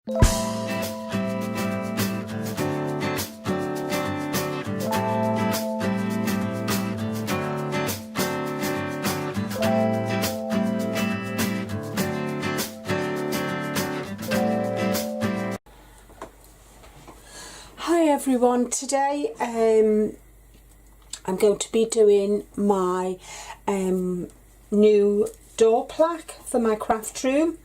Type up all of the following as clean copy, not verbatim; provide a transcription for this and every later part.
Hi everyone, today I'm going to be doing my new door plaque for my craft room,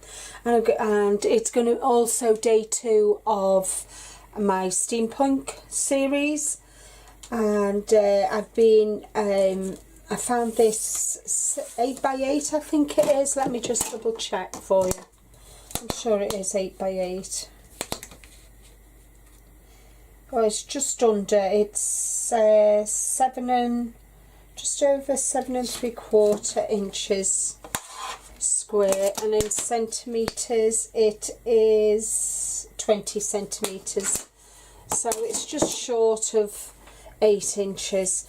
and it's going to also day 2 of my Steampunk series. And I've been I found this 8x8, I think it is. Let me just double check for you. I'm sure it is 8x8. Oh, it's just under, it's just over 7 3/4 inches square, and in centimetres it is 20 centimetres, so it's just short of 8 inches.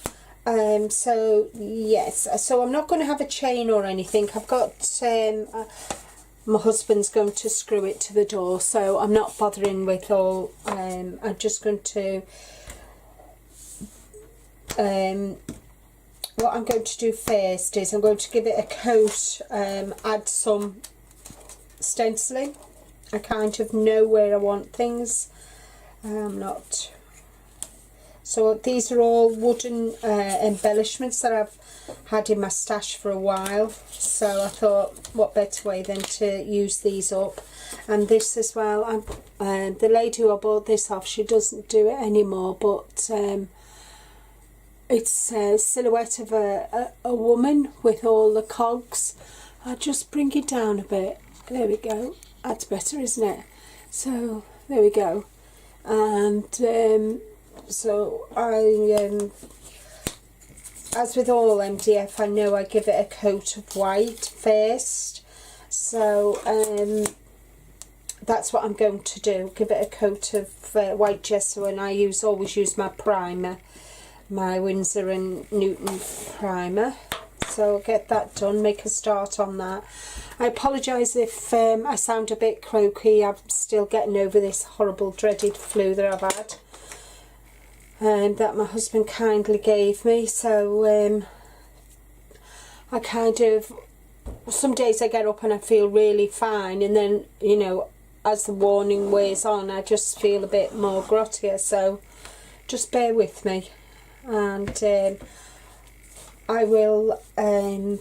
So yes, so I'm not going to have a chain or anything. I've got my husband's going to screw it to the door, so I'm not bothering with all. I'm just going to what I'm going to do first is I'm going to give it a coat, add some stenciling. I kind of know where I want things. I'm not. So these are all wooden embellishments that I've had in my stash for a while, so I thought what better way than to use these up. And this as well, the lady who I bought this off, she doesn't do it anymore, but it's a silhouette of a woman with all the cogs. I'll just bring it down a bit. There we go. That's better, isn't it? So there we go. And so I as with all MDF, I know I give it a coat of white first, so that's what I'm going to do, give it a coat of white gesso. And I always use my primer, my Winsor and Newton primer. So I'll get that done, make a start on that. I apologise if I sound a bit croaky. I'm still getting over this horrible dreaded flu that I've had, that my husband kindly gave me. So I kind of, some days I get up and I feel really fine, and then, you know, as the warning wears on, I just feel a bit more grottier. So just bear with me, and I will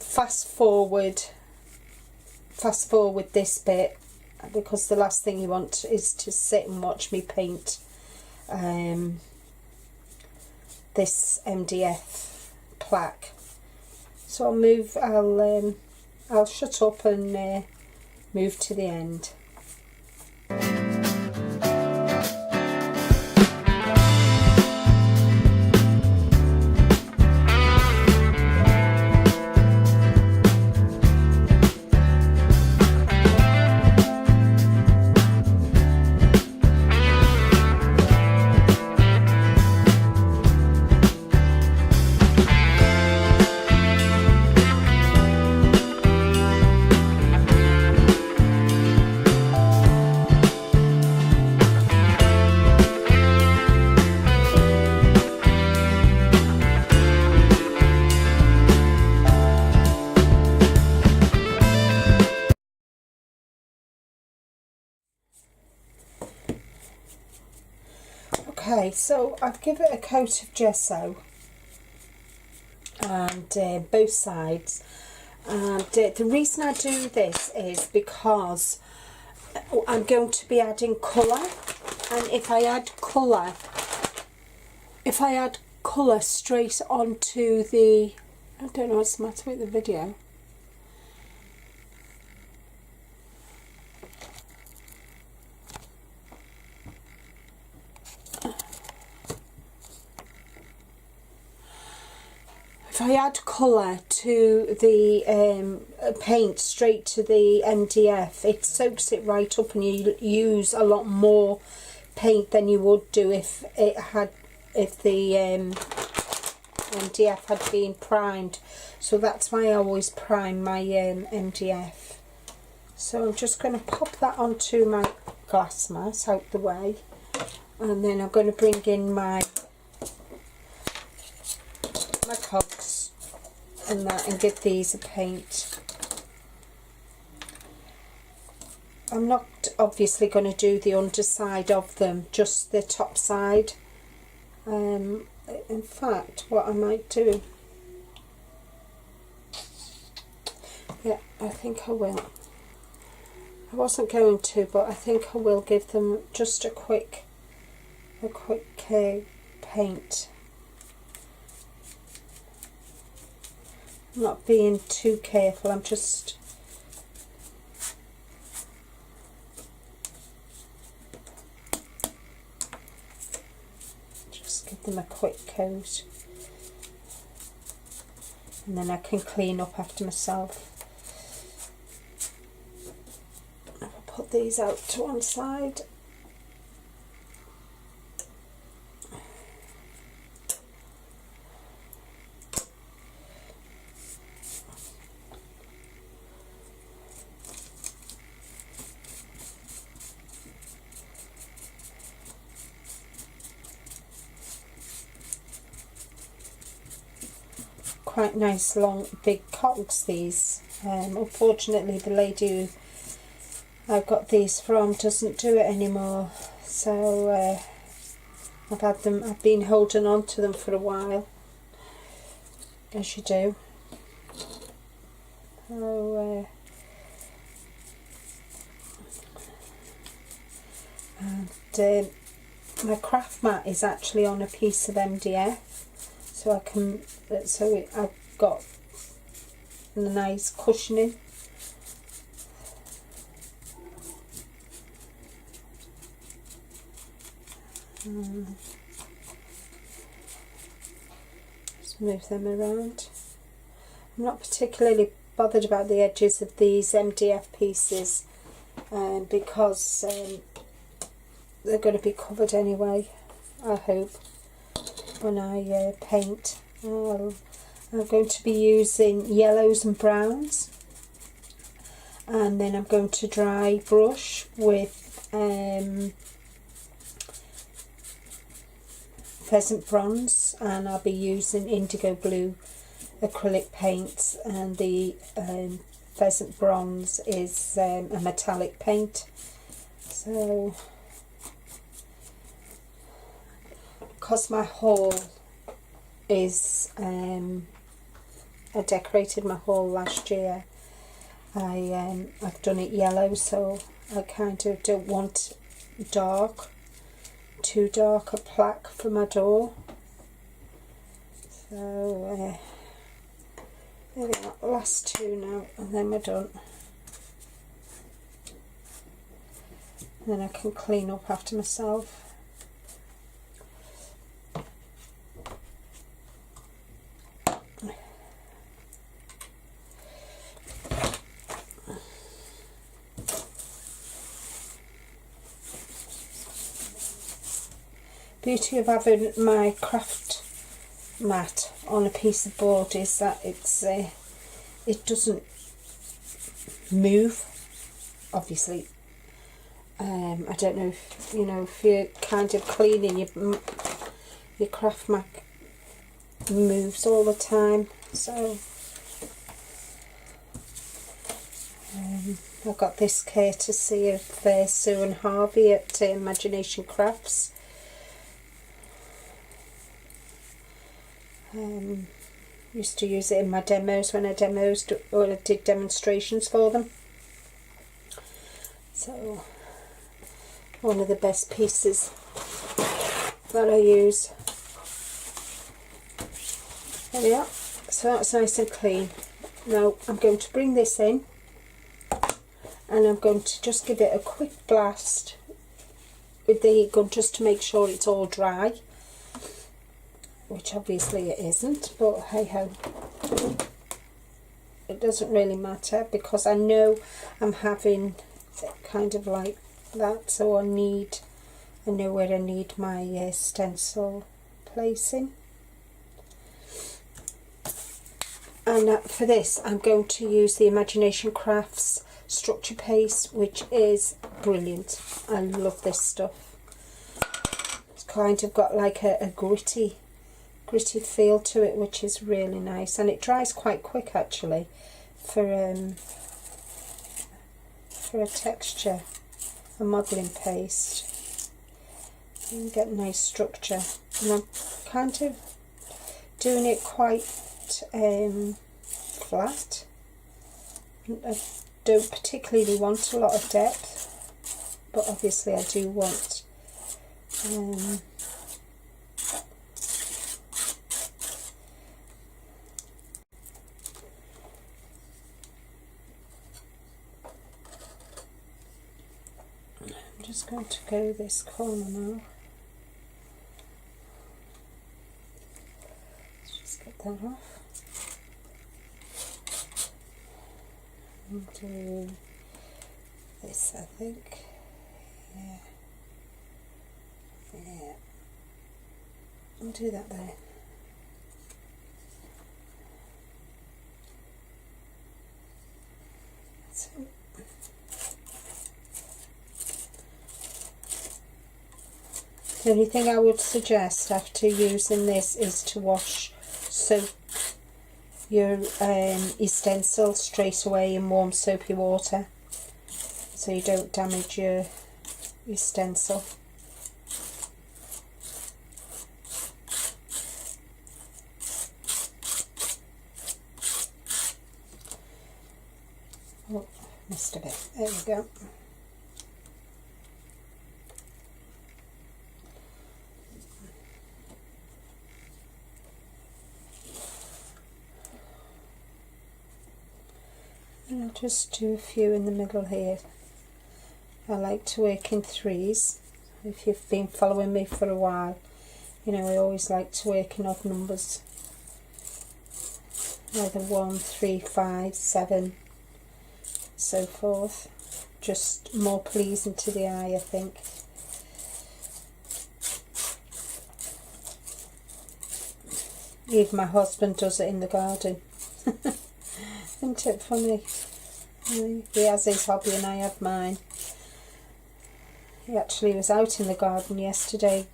fast forward this bit, because the last thing you want is to sit and watch me paint this MDF plaque. So I'll shut up and move to the end. Okay, so I've given it a coat of gesso and both sides, and the reason I do this is because I'm going to be adding colour, and if I add colour straight onto the, I don't know what's the matter with the video. If I add colour to the paint straight to the MDF, it soaks it right up, and you use a lot more paint than you would do if the MDF had been primed. So that's why I always prime my MDF. So I'm just going to pop that onto my glass mat out the way, and then I'm going to bring in my cogs and that and give these a paint. I'm not obviously going to do the underside of them, just the top side. In fact, what I might do, yeah, I think I will. I wasn't going to, but I think I will give them just a quick paint. I'm not being too careful, I'm just give them a quick coat, and then I can clean up after myself. I'll put these out to one side. Quite nice long big cogs these. Unfortunately the lady who I've got these from doesn't do it anymore, so I've been holding on to them for a while, as you do. So and my craft mat is actually on a piece of MDF, so I've got a nice cushioning. Just move them around. I'm not particularly bothered about the edges of these MDF pieces because they're going to be covered anyway, I hope, when I paint. I'm going to be using yellows and browns, and then I'm going to dry brush with pheasant bronze, and I'll be using indigo blue acrylic paints, and the pheasant bronze is a metallic paint. So because my haul is I decorated my haul last year, I've done it yellow, so I kind of don't want too dark a plaque for my door. So there we are, last two now, and then we're done. And then I can clean up after myself. Beauty of having my craft mat on a piece of board is that it doesn't move. Obviously, I don't know if if you're kind of cleaning your craft mat moves all the time. So I got this courtesy of Sue and Harvey at Imagination Crafts. Used to use it in my demos when I did demonstrations for them. So one of the best pieces that I use. There we are. So that's nice and clean. Now I'm going to bring this in, and I'm going to just give it a quick blast with the heat gun just to make sure it's all dry, which obviously it isn't, but hey ho, it doesn't really matter because I know I'm having it kind of like that, so I know where I need my stencil placing. And for this I'm going to use the Imagination Crafts structure paste, which is brilliant. I love this stuff. It's kind of got like a gritty feel to it, which is really nice, and it dries quite quick actually for a texture, a modelling paste. You get nice structure, and I'm kind of doing it quite flat. I don't particularly want a lot of depth, but obviously I do want I'm just going to go this corner now. Let's just get that off. And do this, I think. Yeah. Yeah. I'll do that there. That's it. The only thing I would suggest after using this is to soak your stencil straight away in warm soapy water, so you don't damage your stencil. Oh, missed a bit. There we go. And I'll just do a few in the middle here. I like to work in threes. If you've been following me for a while, you know I always like to work in odd numbers. Either 1, 3, 5, 7, so forth. Just more pleasing to the eye, I think. Even my husband does it in the garden. Isn't it funny? He has his hobby and I have mine. He actually was out in the garden yesterday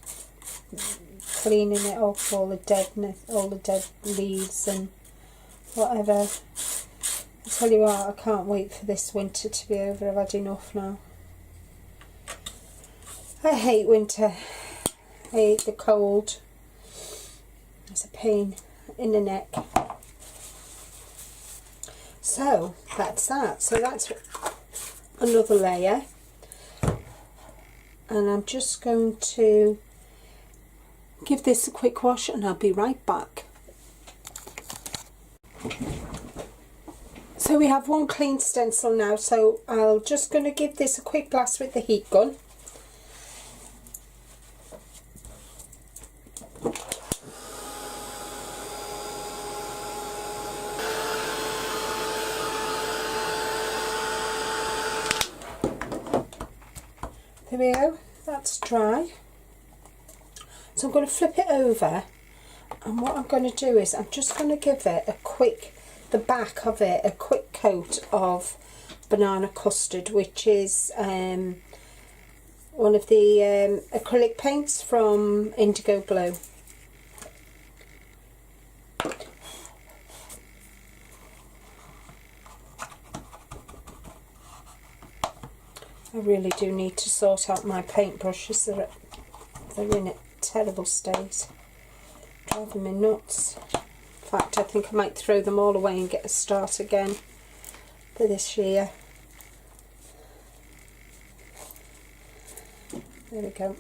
cleaning it up, all the deadness, all the dead leaves and whatever. I tell you what, I can't wait for this winter to be over. I've had enough now. I hate winter. I hate the cold. It's a pain in the neck. So that's that. So that's another layer, and I'm just going to give this a quick wash and I'll be right back. So we have one clean stencil now, so I'm just going to give this a quick blast with the heat gun. There we go, that's dry. So I'm going to flip it over, and what I'm going to do is I'm just going to give it the back of it a quick coat of banana custard, which is one of the acrylic paints from Indigo Blue. I really do need to sort out my paintbrushes. They're in a terrible state. Driving me nuts. In fact, I think I might throw them all away and get a start again for this year. There we go.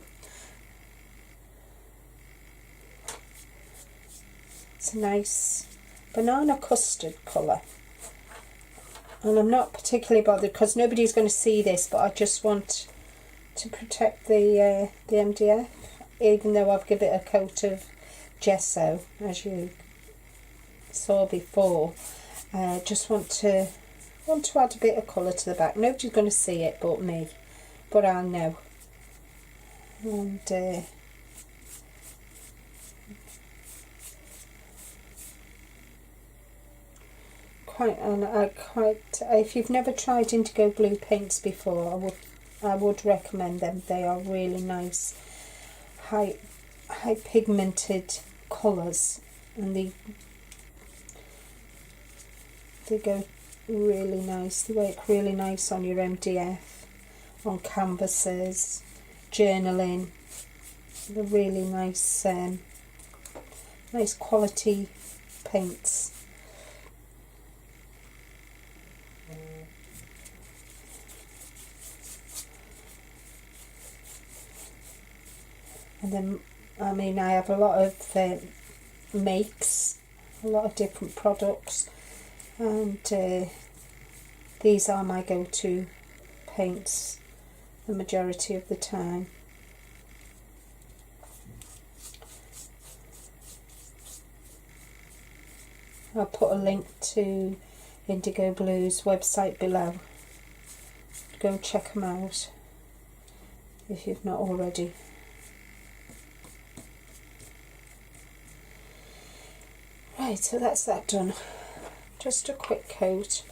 It's a nice banana custard colour. And I'm not particularly bothered because nobody's going to see this, but I just want to protect the MDF, even though I've given it a coat of gesso, as you saw before. Just want to add a bit of colour to the back. Nobody's going to see it but me, but I'll know. And if you've never tried indigo blue paints before, I would recommend them. They are really nice, high pigmented colours, and they go really nice. They work really nice on your MDF, on canvases, journaling. They're really nice, nice quality paints. And then, I mean, I have a lot of makes, a lot of different products, and these are my go-to paints the majority of the time. I'll put a link to Indigo Blue's website below. Go and check them out if you've not already. Right, so that's that done. Just a quick coat.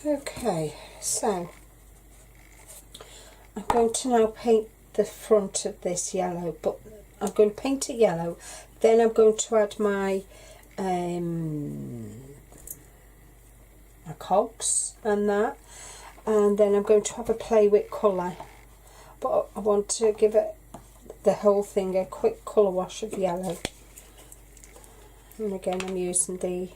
Okay, so I'm going to now paint the front of this yellow, but I'm going to paint it yellow, then I'm going to add my cogs and that, and then I'm going to have a play with colour, but I want to give it, the whole thing, a quick colour wash of yellow. And again, I'm using the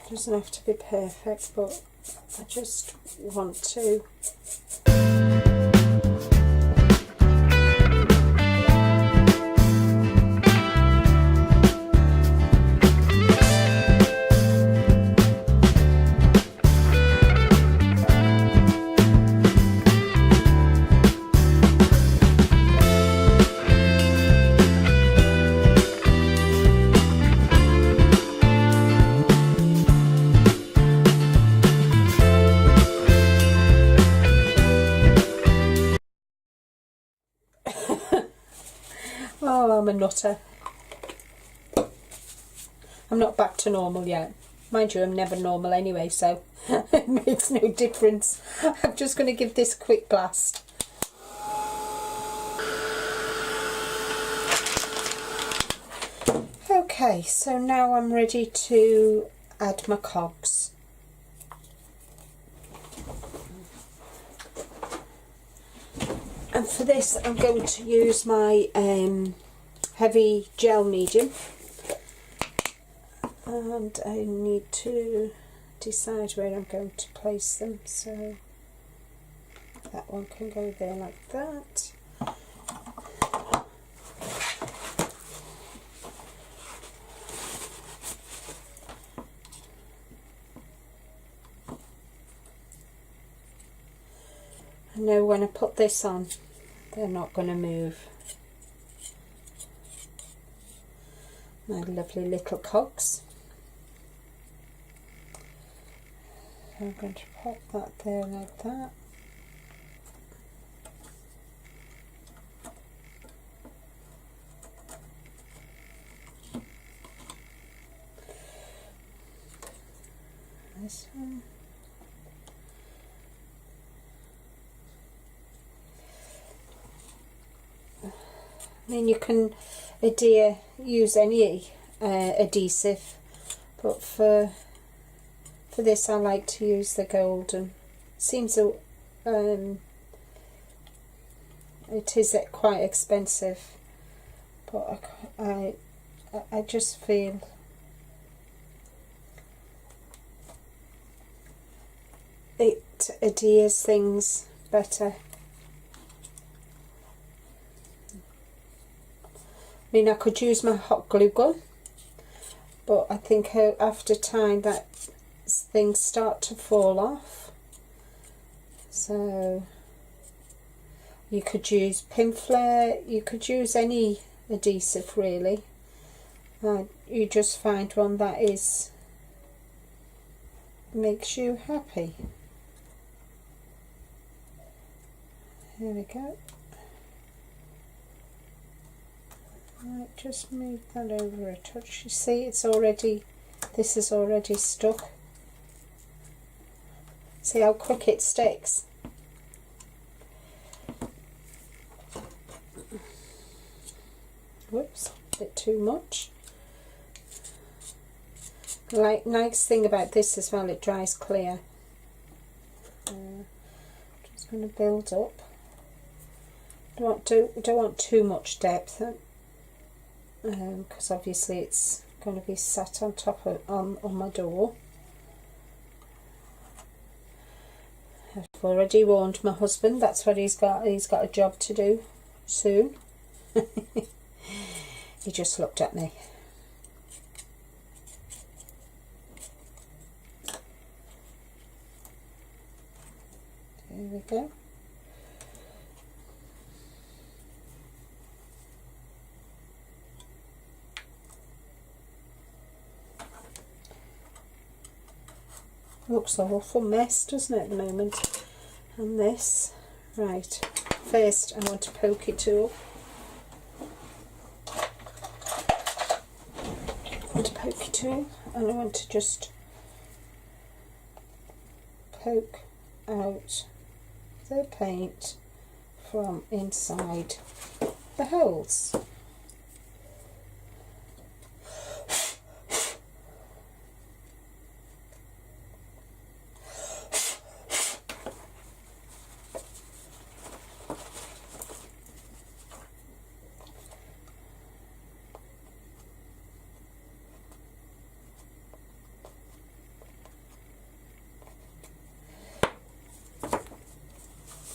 doesn't have to be perfect, but I just want to. Oh, I'm a nutter. I'm not back to normal yet. Mind you, I'm never normal anyway, so it makes no difference. I'm just going to give this a quick blast. Okay, so now I'm ready to add my cogs. And for this I'm going to use my heavy gel medium, and I need to decide where I'm going to place them, so that one can go there like that. I know when I put this on, they're not going to move. My lovely little cogs. So I'm going to pop that there like that. This one. I mean, you can use any adhesive, but for this I like to use the golden. Seems it is quite expensive, but I just feel it adheres things better. I mean, I could use my hot glue gun, but I think after time that things start to fall off. So you could use Pinflair, you could use any adhesive really. You just find one that is makes you happy. Here we go. Right, just move that over a touch. You see, it's already, this is already stuck. See how quick it sticks? Whoops, a bit too much. Like, nice thing about this as well, it dries clear. Just going to build up. Don't want too much depth, because obviously it's going to be sat on top of on my door. I've already warned my husband. That's what he's got. He's got a job to do soon. He just looked at me. There we go. Looks an awful mess, doesn't it, at the moment? And this, right, first I want a pokey tool. And I want to just poke out the paint from inside the holes.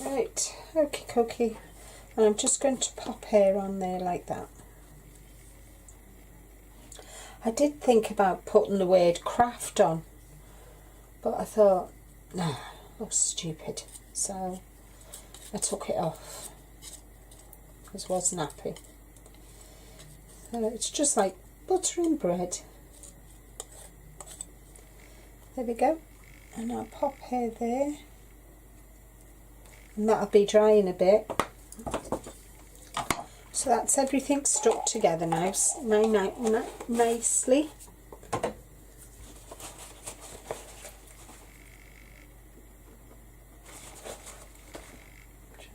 Right, okie dokie, and I'm just going to pop hair on there like that. I did think about putting the word craft on, but I thought, no, that was stupid, so I took it off because I wasn't happy. So it's just like buttering bread. There we go, and I'll pop hair there. And that'll be drying a bit. So that's everything stuck together now, nicely.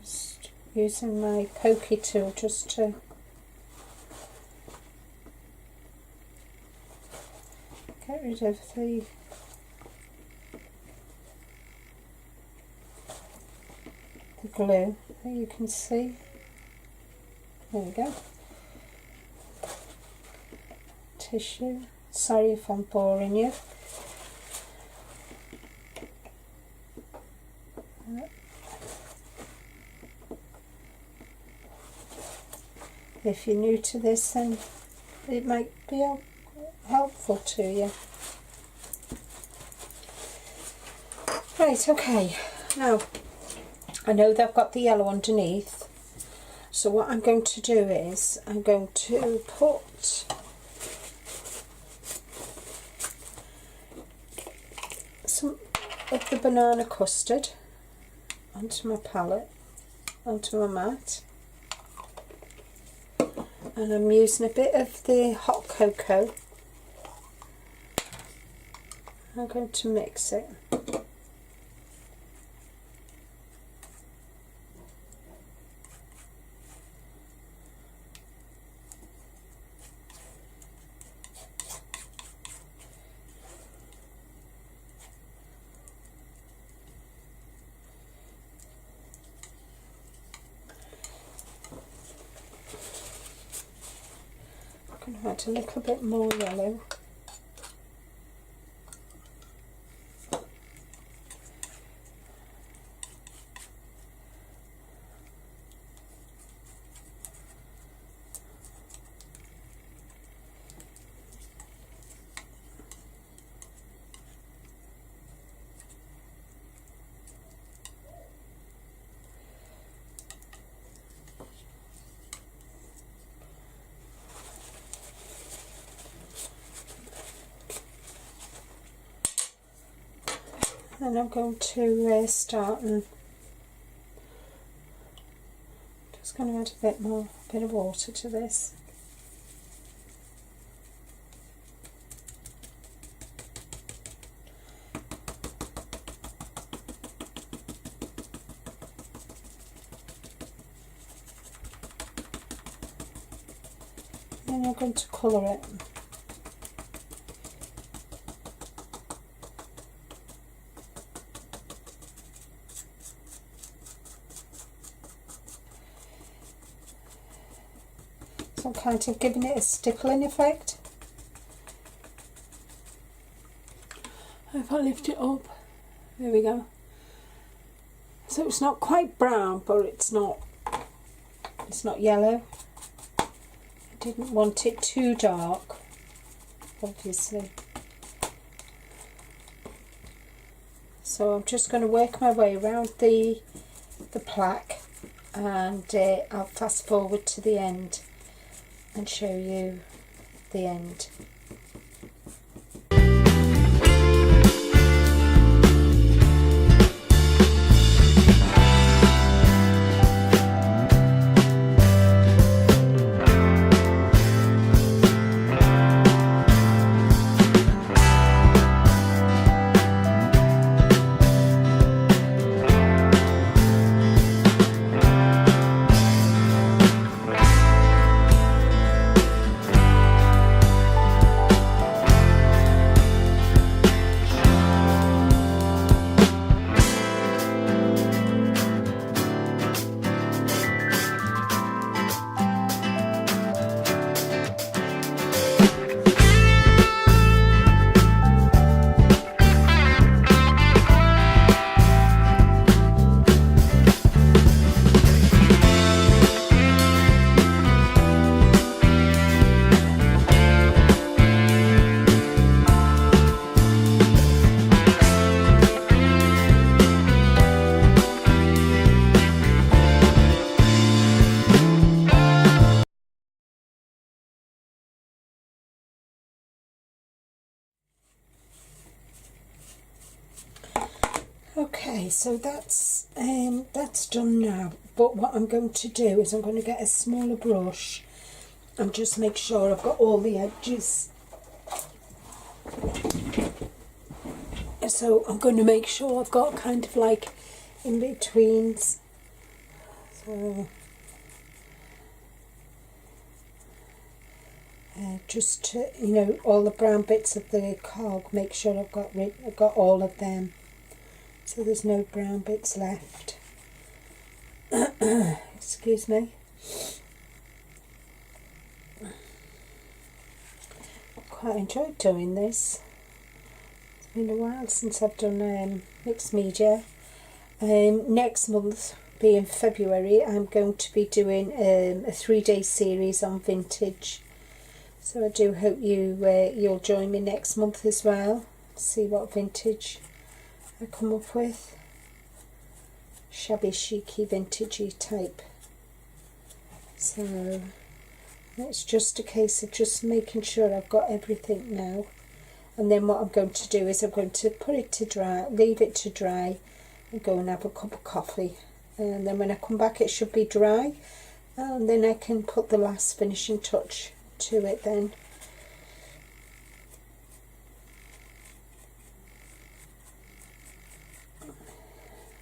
Just using my pokey tool just to get rid of the glue, there you can see. There we go. Tissue. Sorry if I'm boring you. If you're new to this, then it might be helpful to you. Right, okay. Now, I know they've got the yellow underneath, so what I'm going to do is I'm going to put some of the banana custard onto my palette, onto my mat, and I'm using a bit of the hot cocoa. I'm going to mix it. I'm going to add a little bit more yellow. And I'm going to start and just going to add a bit of water to this. And I'm going to colour it. So I'm kind of giving it a stippling effect. If I lift it up, there we go. So it's not quite brown, but it's not yellow. I didn't want it too dark, obviously. So I'm just going to work my way around the plaque, and I'll fast forward to the end and show you the end. Okay, so that's done now. But what I'm going to do is I'm going to get a smaller brush and just make sure I've got all the edges. So I'm going to make sure I've got kind of like in betweens. So just to, you know, all the brown bits of the cog, make sure I've got all of them, so there's no brown bits left. Excuse me. Quite enjoyed doing this. It's been a while since I've done mixed media. Next month, being February, I'm going to be doing a 3-day series on vintage. So I do hope you'll join me next month as well. See what vintage I come up with. Shabby chicy vintagey type. So it's just a case of just making sure I've got everything now. And then what I'm going to do is I'm going to put it to dry, leave it to dry, and go and have a cup of coffee. And then when I come back it should be dry, and then I can put the last finishing touch to it then.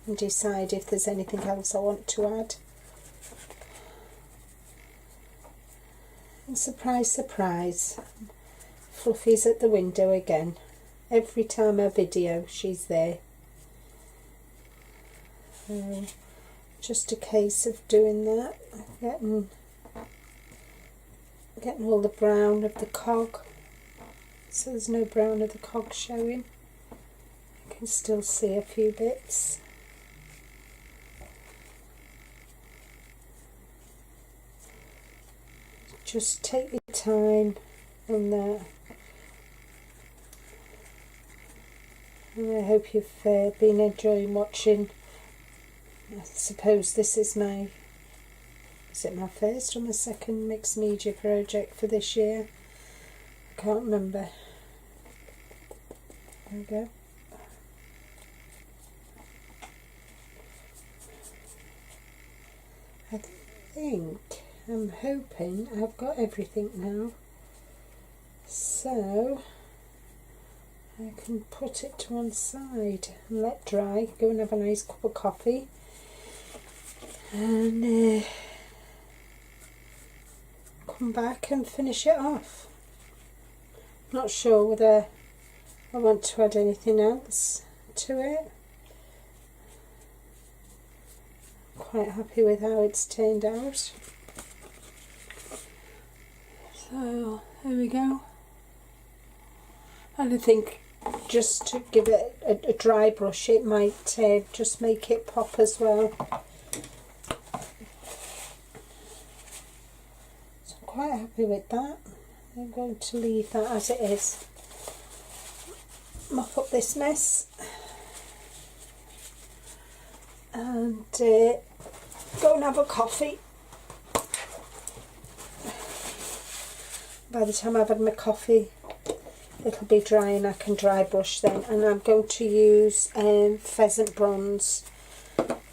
And decide if there's anything else I want to add. And surprise, surprise, Fluffy's at the window again. Every time I video, she's there. Just a case of doing that, getting all the brown of the cog, so there's no brown of the cog showing. I can still see a few bits. Just take your time on that. And I hope you've been enjoying watching. I suppose this is my first or my second mixed media project for this year? I can't remember. There we go. I think, I'm hoping I've got everything now, so I can put it to one side and let dry, go and have a nice cup of coffee, and come back and finish it off. Not sure whether I want to add anything else to it. Quite happy with how it's turned out. So there we go. And I think just to give it a dry brush, it might just make it pop as well. So I'm quite happy with that. I'm going to leave that as it is. Mop up this mess and go and have a coffee. By the time I've had my coffee, it'll be dry and I can dry brush then. And I'm going to use pheasant bronze,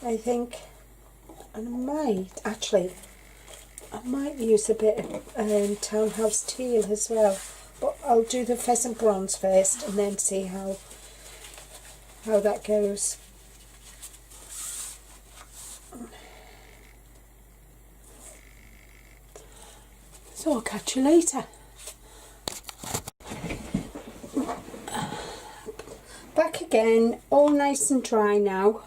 I think, and I might use a bit of townhouse teal as well, but I'll do the pheasant bronze first and then see how that goes. So I'll catch you later. Back again, all nice and dry now.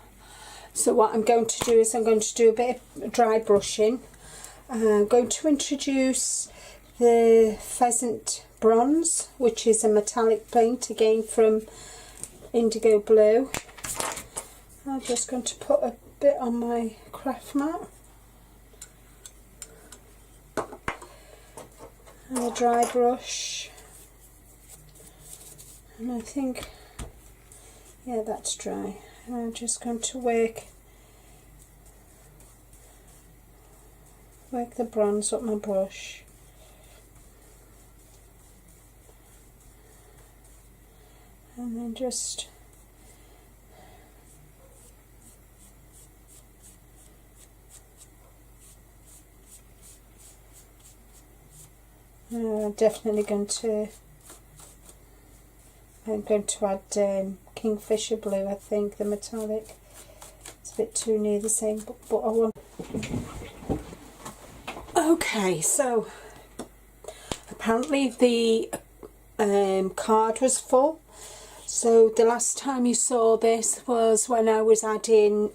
So what I'm going to do is I'm going to do a bit of dry brushing. I'm going to introduce the pheasant bronze, which is a metallic paint again from Indigo Blue. I'm just going to put a bit on my craft mat and a dry brush, and I think, yeah, that's dry. And I'm just going to work the bronze up my brush. And then just I'm going to add Kingfisher Blue, I think, the metallic. It's a bit too near the same, but I want. Okay, so apparently the card was full. So the last time you saw this was when I was adding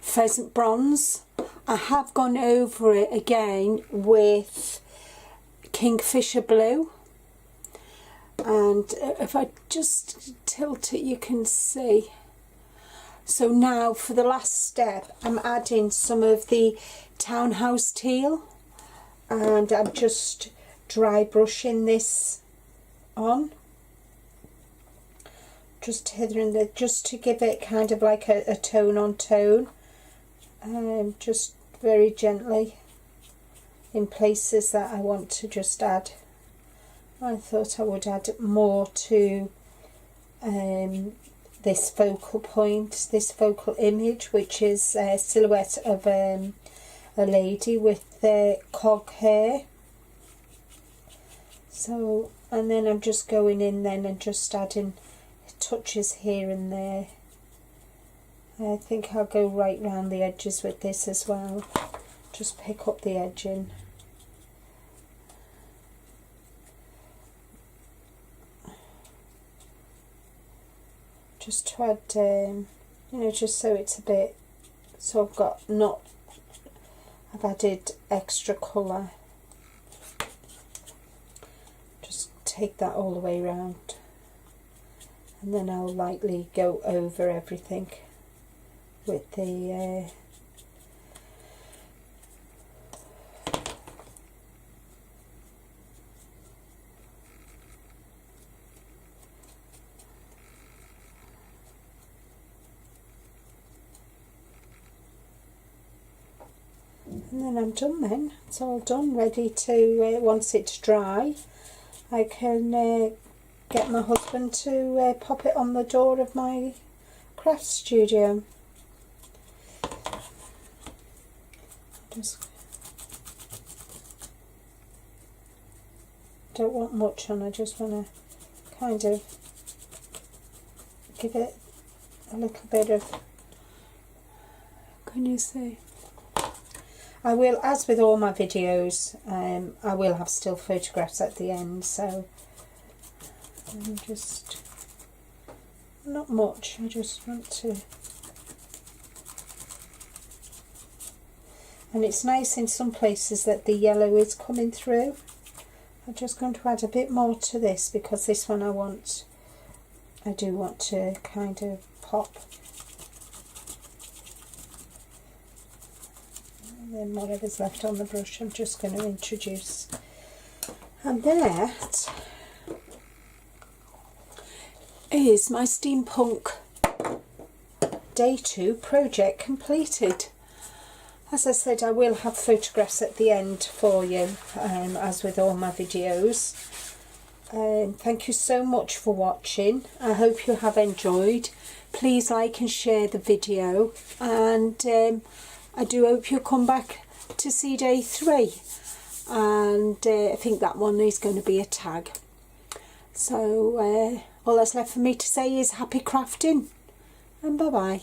pheasant bronze. I have gone over it again with Kingfisher Blue, and if I just tilt it you can see. So now for the last step I'm adding some of the townhouse teal, and I'm just dry brushing this on, just hither and there, just to give it kind of like a tone on tone, just very gently in places that I want to just add. I thought I would add more to this focal point, this focal image, which is a silhouette of a lady with cog hair. So, and then I'm just going in then and just adding touches here and there. I think I'll go right round the edges with this as well. Just pick up the edging. Just to add, you know, just so it's a bit, so I've got I've added extra colour. Just take that all the way around, and then I'll lightly go over everything with the and then I'm done then. It's all done, ready to, once it's dry, I can get my husband to pop it on the door of my craft studio. Just don't want much on, I just want to kind of give it a little bit of, can you see? I will, as with all my videos, I will have still photographs at the end, so I'm just, not much, I just want to, and it's nice in some places that the yellow is coming through. I'm just going to add a bit more to this because this one I do want to kind of pop. And then whatever's left on the brush I'm just going to introduce. And that is my Steampunk Day 2 project completed. As I said, I will have photographs at the end for you, as with all my videos. Thank you so much for watching. I hope you have enjoyed. Please like and share the video, and I do hope you'll come back to see Day 3, and I think that one is going to be a tag. So all that's left for me to say is happy crafting, and bye bye.